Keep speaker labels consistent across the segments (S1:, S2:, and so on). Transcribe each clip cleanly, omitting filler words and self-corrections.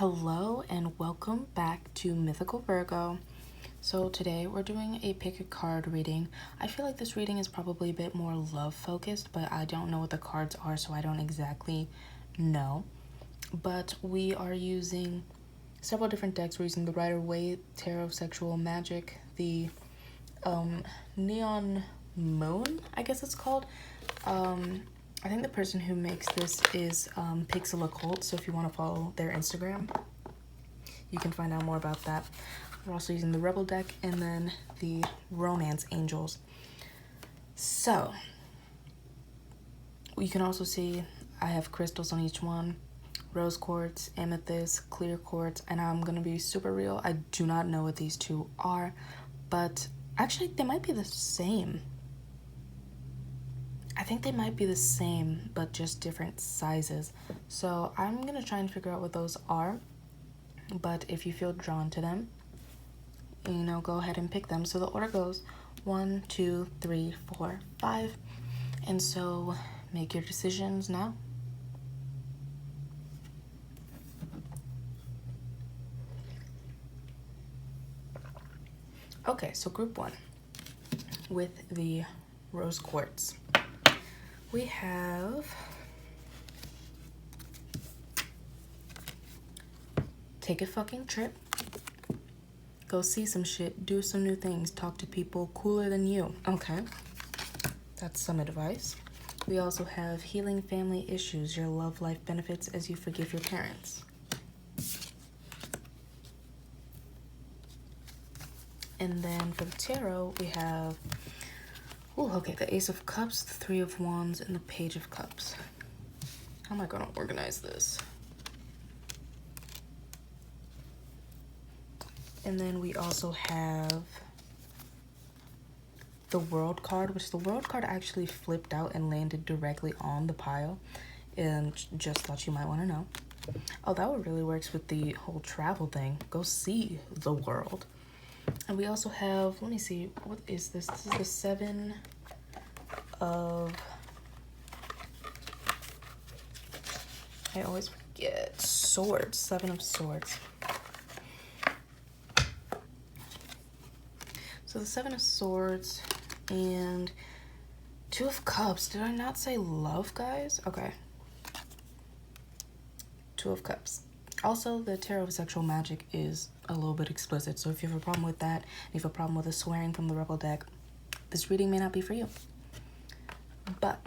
S1: Hello and welcome back to Mythical Virgo. So today we're doing a pick a card reading. I feel like this reading is probably a bit more love focused, but I don't know what the cards are, so I don't exactly know. But we are using several different decks. We're using the Rider-Waite Tarot Sexual Magic, the Neon Moon, I guess it's called. I think the person who makes this is Pixel Occult, so if you want to follow their Instagram, you can find out more about that. We're also using the Rebel deck and then the Romance Angels. So, you can also see I have crystals on each one. Rose quartz, amethyst, clear quartz, and I'm going to be super real. I do not know what these two are, but actually they might be the same. I think they might be the same, but just different sizes. So I'm going to try and figure out what those are. But if you feel drawn to them, go ahead and pick them. So the order goes 1, 2, 3, 4, 5. And so make your decisions now. Okay, so group 1 with the rose quartz. We have take a fucking trip, go see some shit, do some new things, talk to people cooler than you. Okay, that's some advice. We also have healing family issues, your love life benefits as you forgive your parents. And then for the tarot, we have the Ace of Cups, the Three of Wands, and the Page of Cups. How am I going to organize this? And then we also have the World card, which the World card actually flipped out and landed directly on the pile. And just thought you might want to know. Oh, that one really works with the whole travel thing. Go see the world. And we also have, let me see, what is this? This is the Seven of, I always forget, Swords, Seven of Swords. So the Seven of Swords and Two of Cups. Did I not say love, guys? Okay. Two of Cups. Also, the Tarot of Sexual Magic is a little bit explicit, so if you have a problem with that, if you have a problem with the swearing from the Rebel deck, this reading may not be for you. But,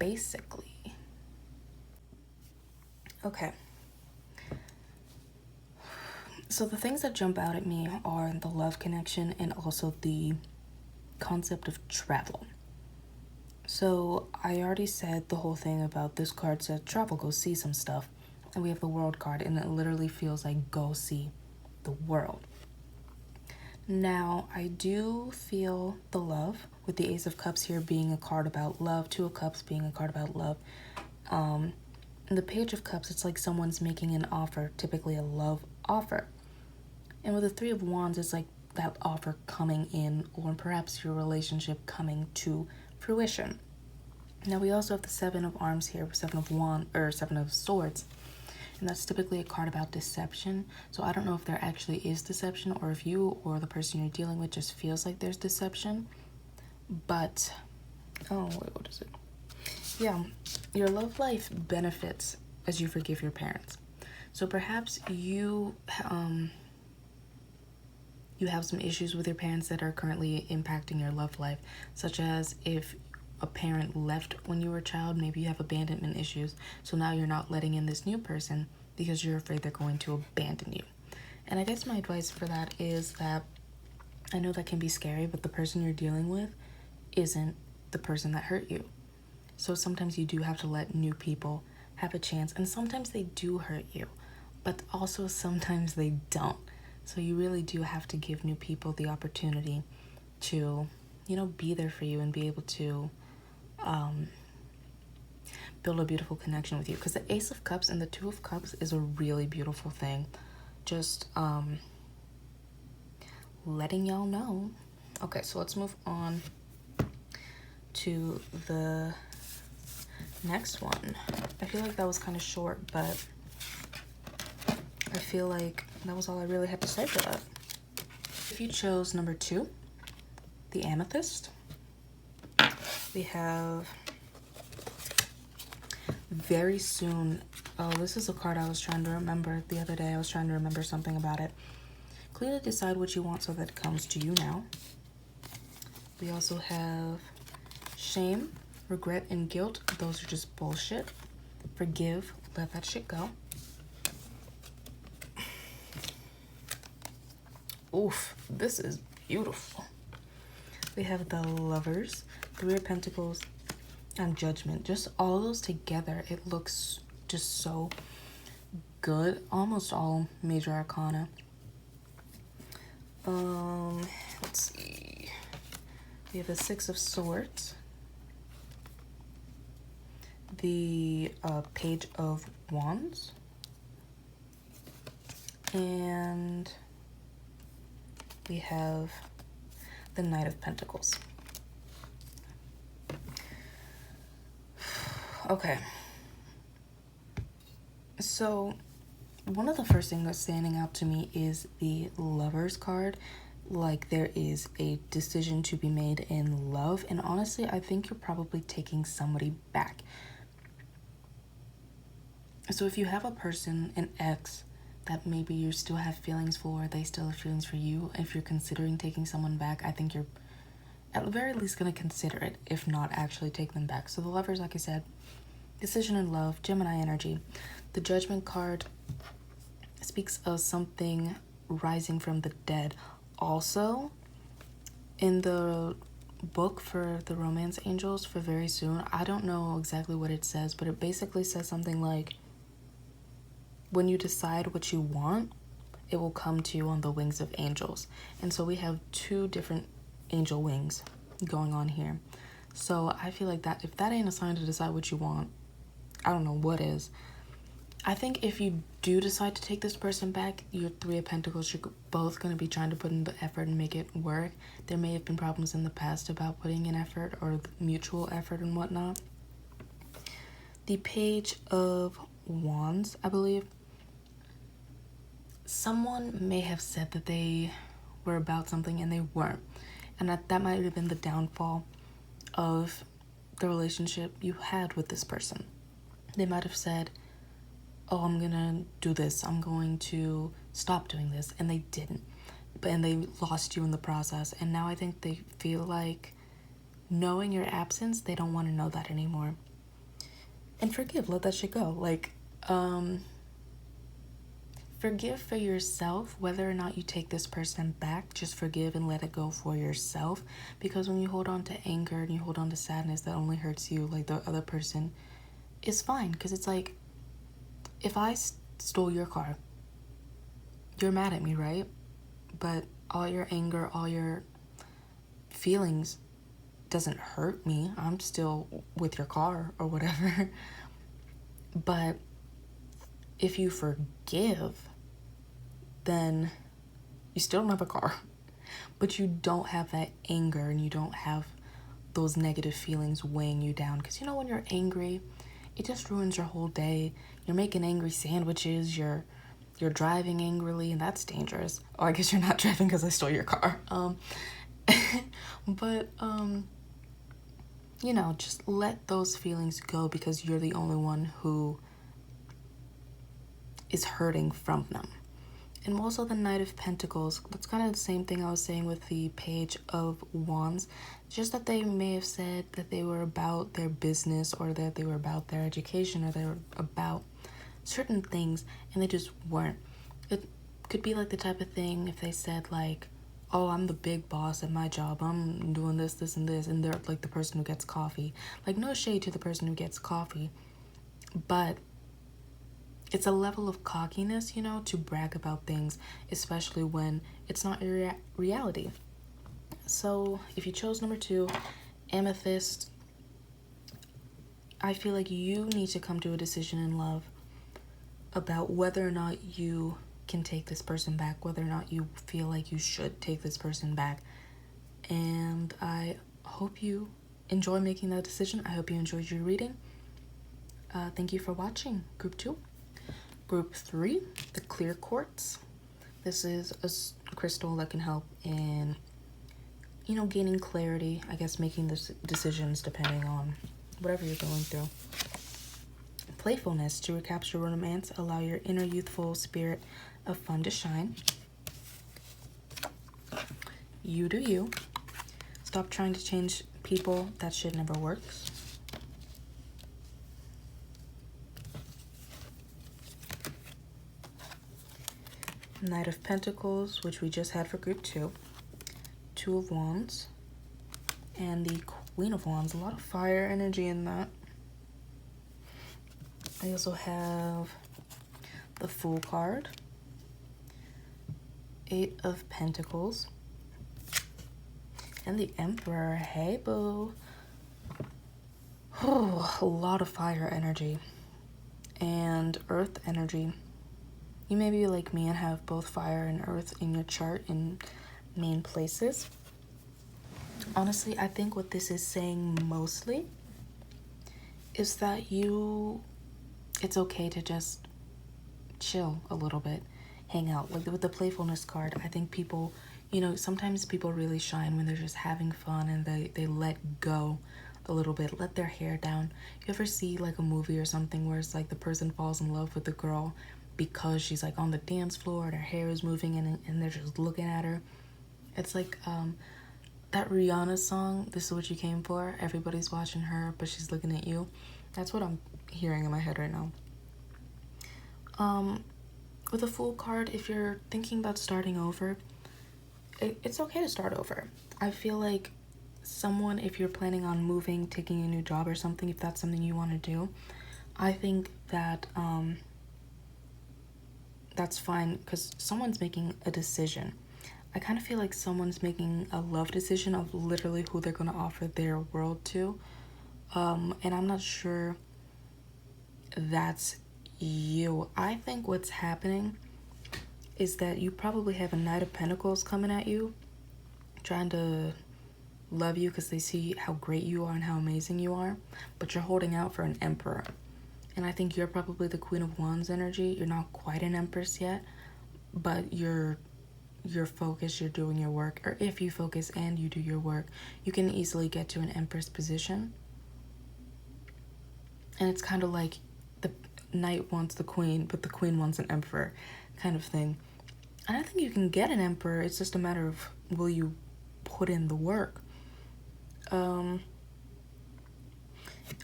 S1: basically, okay. So the things that jump out at me are the love connection and also the concept of travel. So I already said the whole thing about this card said travel, go see some stuff. And we have the World card, and it literally feels like go see the world. Now, I do feel the love with the Ace of Cups here being a card about love, Two of Cups being a card about love. And the Page of Cups, it's like someone's making an offer, typically a love offer. And with the Three of Wands, it's like that offer coming in, or perhaps your relationship coming to fruition. Now, we also have the Seven of Arms here, Seven of Swords. And that's typically a card about deception. So I don't know if there actually is deception or if you or the person you're dealing with just feels like there's deception. But, oh, wait, what is it? Yeah, your love life benefits as you forgive your parents. So perhaps you have some issues with your parents that are currently impacting your love life, such as if a parent left when you were a child, maybe you have abandonment issues, so now you're not letting in this new person because you're afraid they're going to abandon you. And I guess my advice for that is that I know that can be scary, but the person you're dealing with isn't the person that hurt you. So sometimes you do have to let new people have a chance, and sometimes they do hurt you, but also sometimes they don't. So you really do have to give new people the opportunity to, be there for you and be able to build a beautiful connection with you. Because the Ace of Cups and the Two of Cups is a really beautiful thing. Just letting y'all know. Okay, so let's move on to the next one. I feel like that was kind of short, but I feel like that was all I really had to say for that. If you chose number 2, the Amethyst, we have very soon. Oh, this is a card I was trying to remember the other day. I was trying to remember something about it. Clearly decide what you want so that it comes to you now. We also have shame, regret, and guilt. Those are just bullshit. Forgive, let that shit go. Oof, this is beautiful. We have the Lovers, 3 of Pentacles, and Judgment. Just all those together, it looks just so good. Almost all major arcana. Let's see. We have the 6 of Swords, the Page of Wands, and we have the Knight of Pentacles. Okay. So one of the first things that's standing out to me is the Lovers card. Like, there is a decision to be made in love, and honestly, I think you're probably taking somebody back. So if you have a person, an ex, that maybe you still have feelings for, they still have feelings for you, if you're considering taking someone back, I think you're at the very least going to consider it, if not actually take them back. So the Lovers, like I said, decision in love, Gemini energy. The Judgment card speaks of something rising from the dead. Also, in the book for the Romance Angels for very soon, I don't know exactly what it says, but it basically says something like, when you decide what you want, it will come to you on the wings of angels. And so we have 2 different angel wings going on here. So I feel like that if that ain't a sign to decide what you want, I don't know what is. I think if you do decide to take this person back, your 3 of Pentacles, you're both going to be trying to put in the effort and make it work. There may have been problems in the past about putting in effort or mutual effort and whatnot. The Page of Wands, I believe. Someone may have said that they were about something and they weren't. And that might have been the downfall of the relationship you had with this person. They might have said, oh, I'm gonna do this, I'm going to stop doing this, and they didn't. And they lost you in the process. And now I think they feel like, knowing your absence, they don't want to know that anymore. And forgive, let that shit go. Like, forgive for yourself, whether or not you take this person back. Just forgive and let it go for yourself. Because when you hold on to anger and you hold on to sadness, that only hurts you. Like, the other person is fine. Because it's like, if I stole your car, you're mad at me, right? But all your anger, all your feelings doesn't hurt me. I'm still with your car or whatever. But if you forgive, then you still don't have a car. But you don't have that anger and you don't have those negative feelings weighing you down. Because you know, when you're angry, it just ruins your whole day. You're making angry sandwiches, you're driving angrily, and that's dangerous. Oh, I guess you're not driving because I stole your car. But you know, just let those feelings go, because you're the only one who is hurting from them. And also the Knight of Pentacles, that's kind of the same thing I was saying with the Page of Wands. Just that they may have said that they were about their business, or that they were about their education, or they were about certain things, and they just weren't. It could be like the type of thing if they said like, oh, I'm the big boss at my job, I'm doing this, this, and this, and they're like the person who gets coffee. Like, no shade to the person who gets coffee, but it's a level of cockiness, you know, to brag about things, especially when it's not your reality. So if you chose number 2, Amethyst, I feel like you need to come to a decision in love about whether or not you can take this person back, whether or not you feel like you should take this person back. And I hope you enjoy making that decision. I hope you enjoyed your reading. Thank you for watching, Group 2. Group 3, the clear quartz. This is a crystal that can help in, you know, gaining clarity, I guess making the decisions depending on whatever you're going through. Playfulness, to recapture romance, allow your inner youthful spirit of fun to shine. You do you. Stop trying to change people. That shit never works. Knight of Pentacles, which we just had for group 2. Two of Wands. And the Queen of Wands. A lot of fire energy in that. I also have the Fool card. 8 of Pentacles. And the Emperor. Hey, boo. Oh, a lot of fire energy. And earth energy. You may be like me and have both fire and earth in your chart in main places. Honestly, I think what this is saying mostly is that it's okay to just chill a little bit, hang out. Like with the playfulness card, I think people, you know, sometimes people really shine when they're just having fun and they let go a little bit, let their hair down. You ever see like a movie or something where it's like the person falls in love with the girl because she's like on the dance floor and her hair is moving and they're just looking at her? It's like that Rihanna song, This Is What You Came For. Everybody's watching her, but she's looking at you. That's what I'm hearing in my head right now. With a Fool card, if you're thinking about starting over, it's okay to start over. I feel like someone, if you're planning on moving, taking a new job or something, if that's something you want to do, I think that that's fine because someone's making a decision. I kind of feel like someone's making a love decision of literally who they're going to offer their world to. And I'm not sure that's you. I think what's happening is that you probably have a Knight of Pentacles coming at you, trying to love you because they see how great you are and how amazing you are, but you're holding out for an Emperor. And I think you're probably the Queen of Wands energy. You're not quite an Empress yet, but you're focused, you're doing your work. Or if you focus and you do your work, you can easily get to an Empress position. And it's kind of like the Knight wants the Queen, but the Queen wants an Emperor kind of thing. And I think you can get an Emperor. It's just a matter of will you put in the work.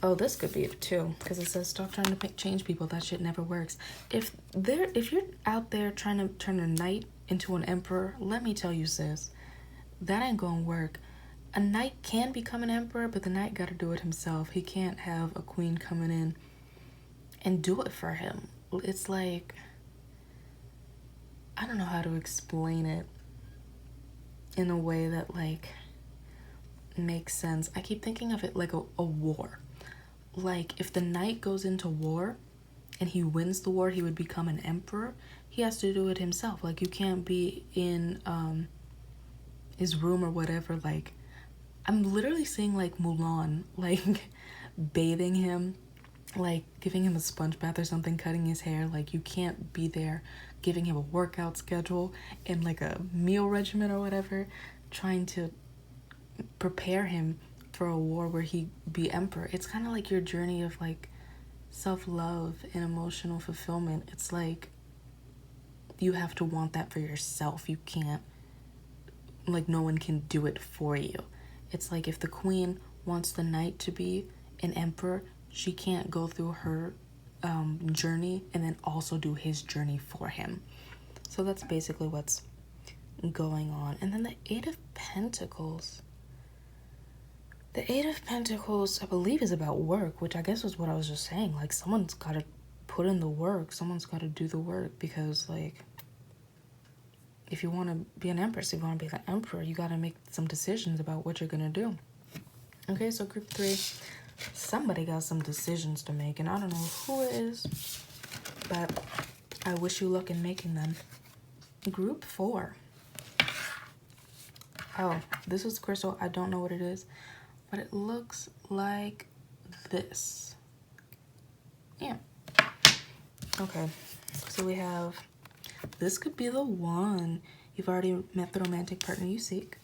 S1: Oh, this could be it too, because it says stop trying to change people. That shit never works. If you're out there trying to turn a Knight into an Emperor, let me tell you, sis, that ain't gonna work. A Knight can become an Emperor, but the Knight gotta do it himself. He can't have a Queen coming in and do it for him. It's like, I don't know how to explain it in a way that like makes sense. I keep thinking of it like a war. Like if the Knight goes into war and he wins the war, he would become an Emperor. He has to do it himself. Like you can't be in his room or whatever. Like I'm literally seeing like Mulan, like bathing him, like giving him a sponge bath or something, cutting his hair. Like you can't be there giving him a workout schedule and like a meal regimen or whatever, trying to prepare him for a war where he be Emperor. It's kind of like your journey of like self-love and emotional fulfillment. It's like you have to want that for yourself. You can't, like, no one can do it for you. It's like if the Queen wants the Knight to be an Emperor, she can't go through her journey and then also do his journey for him. So that's basically what's going on. And then the Eight of Pentacles. The Eight of Pentacles, I believe, is about work, which I guess was what I was just saying. Like, someone's got to put in the work. Someone's got to do the work because, like, if you want to be an Empress, if you want to be the Emperor, you got to make some decisions about what you're going to do. Okay, so group 3, somebody got some decisions to make, and I don't know who it is, but I wish you luck in making them. Group 4. Oh, this is crystal. I don't know what it is, but it looks like this. Yeah. Okay. So we have, this could be the one. You've already met the romantic partner you seek.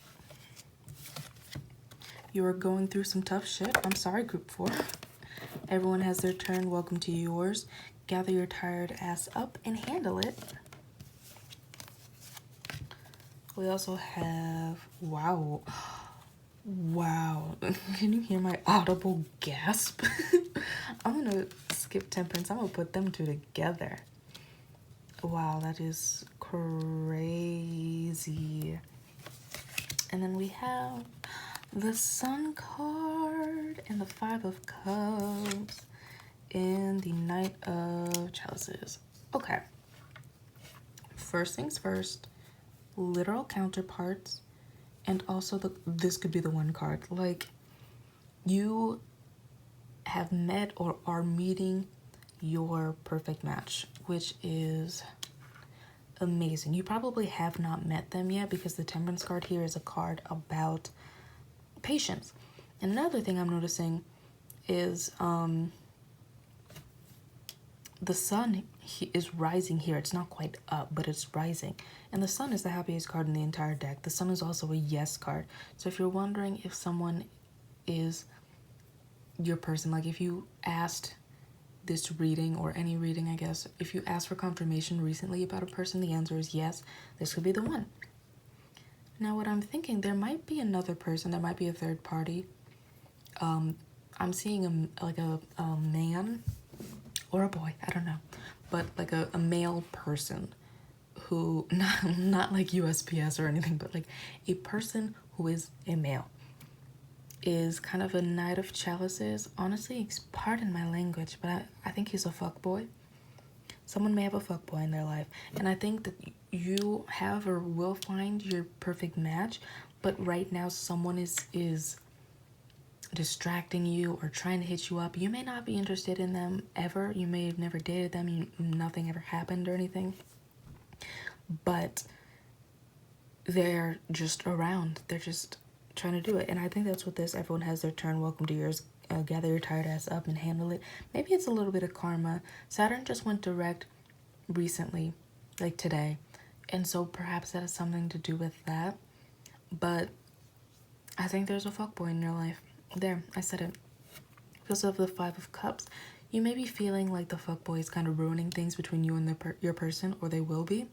S1: You are going through some tough shit. I'm sorry, group 4. Everyone has their turn. Welcome to yours. Gather your tired ass up and handle it. We also have, wow. Wow. Can you hear my audible gasp? I'm gonna skip Temperance. I'm gonna put them two together. Wow, that is crazy. And then we have the Sun card and the Five of Cups and the Knight of Chalices. Okay. First things first, literal counterparts, and also this could be the one card. Like, you have met or are meeting your perfect match, which is amazing. You probably have not met them yet because the Temperance card here is a card about patience. And another thing I'm noticing is the sun is rising here. It's not quite up, but it's rising. And the sun is the happiest card in the entire deck. The sun is also a yes card. So if you're wondering if someone is your person, like if you asked this reading or any reading, I guess, if you asked for confirmation recently about a person, the answer is yes, this could be the one. Now what I'm thinking, there might be another person, there might be a third party. I'm seeing a man or a boy, I don't know, but like a male person who, not like USPS or anything, but like a person who is a male, is kind of a Knight of Chalices. Honestly, pardon my language, but I think he's a fuckboy. Someone may have a fuckboy in their life, and I think that you have or will find your perfect match, but right now someone is distracting you or trying to hit you up. You may not be interested in them ever. You may have never dated them. Nothing ever happened or anything, but they're just around. They're just trying to do it. And I think that's what this, everyone has their turn. Welcome to yours. Gather your tired ass up and handle it. Maybe it's a little bit of karma. Saturn just went direct recently, like today, and so perhaps that has something to do with that. But I think there's a fuckboy in your life. There, I said it. Because of the Five of Cups, you may be feeling like the fuckboy is kind of ruining things between you and your person, or they will be.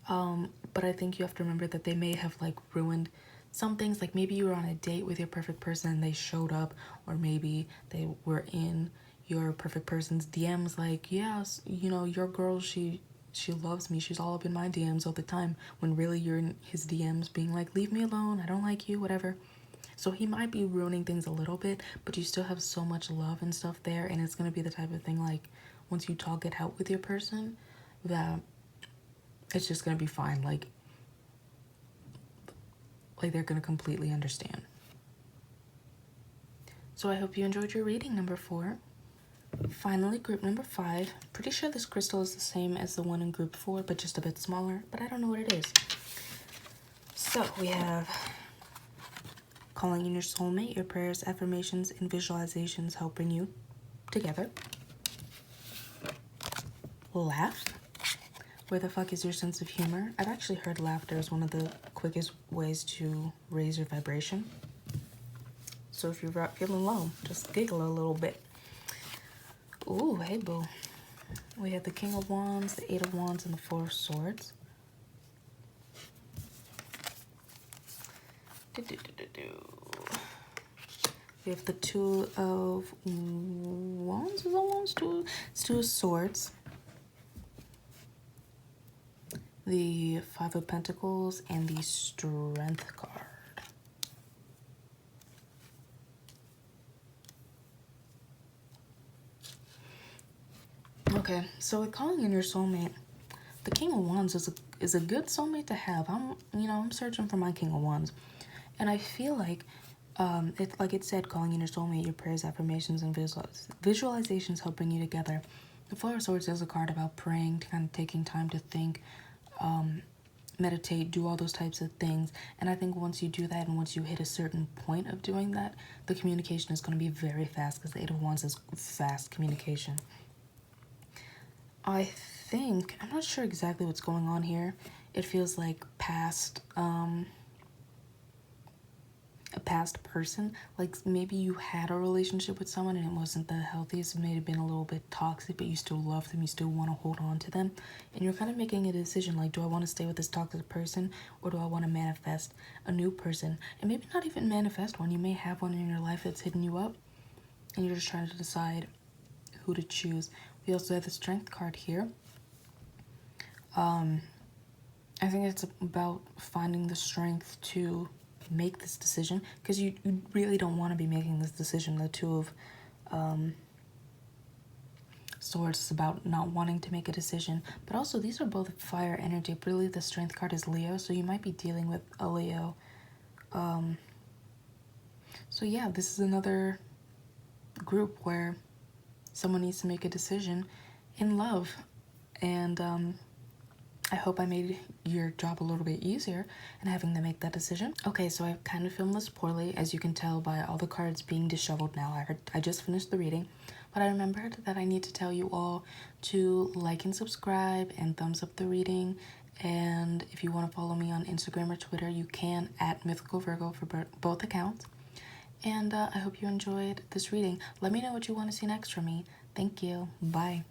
S1: But I think you have to remember that they may have like ruined some things. Like maybe you were on a date with your perfect person and they showed up, or maybe they were in your perfect person's DMs like, yes, you know, your girl, she loves me, she's all up in my DMs all the time, when really you're in his DMs being like, leave me alone, I don't like you, whatever. So he might be ruining things a little bit, but you still have so much love and stuff there, and it's going to be the type of thing like once you talk it out with your person that it's just going to be fine. Like they're going to completely understand. So I hope you enjoyed your reading, number 4. Finally, group number 5. Pretty sure this crystal is the same as the one in group 4, but just a bit smaller, but I don't know what it is. So we have calling in your soulmate. Your prayers, affirmations, and visualizations help bring you together. Laugh. Where the fuck is your sense of humor? I've actually heard laughter is one of the quickest ways to raise your vibration. So if you're feeling low, just giggle a little bit. Ooh, hey boo. We have the King of Wands, the 8 of Wands, and the 4 of Swords. We have the 2 of Wands. Is that Wands? It's 2 of Swords. The 5 of Pentacles and the Strength card. Okay, so with calling in your soulmate, the King of Wands is a good soulmate to have. I'm searching for my King of Wands, and I feel like like it said, calling in your soulmate, your prayers, affirmations, and visualizations help bring you together. The 4 of Swords is a card about praying, kind of taking time to think, meditate, do all those types of things. And I think once you do that, and once you hit a certain point of doing that, the communication is going to be very fast, because the 8 of Wands is fast communication. I think, I'm not sure exactly what's going on here. It feels like a past person. Like maybe you had a relationship with someone and it wasn't the healthiest. It may have been a little bit toxic, but you still love them. You still want to hold on to them. And you're kind of making a decision like, do I want to stay with this toxic person or do I want to manifest a new person? And maybe not even manifest one. You may have one in your life that's hitting you up and you're just trying to decide who to choose. We also have the Strength card here. I think it's about finding the strength to make this decision, because you really don't want to be making this decision. The Two of Swords is about not wanting to make a decision, but also these are both fire energy. I believe the Strength card is Leo, so you might be dealing with a Leo. So yeah, this is another group where someone needs to make a decision in love, and I hope I made your job a little bit easier in having to make that decision. Okay, so I kind of filmed this poorly, as you can tell by all the cards being disheveled now. I just finished the reading, but I remembered that I need to tell you all to like and subscribe and thumbs up the reading. And if you want to follow me on Instagram or Twitter, you can at Mythical Virgo for both accounts. And I hope you enjoyed this reading. Let me know what you want to see next from me. Thank you. Bye.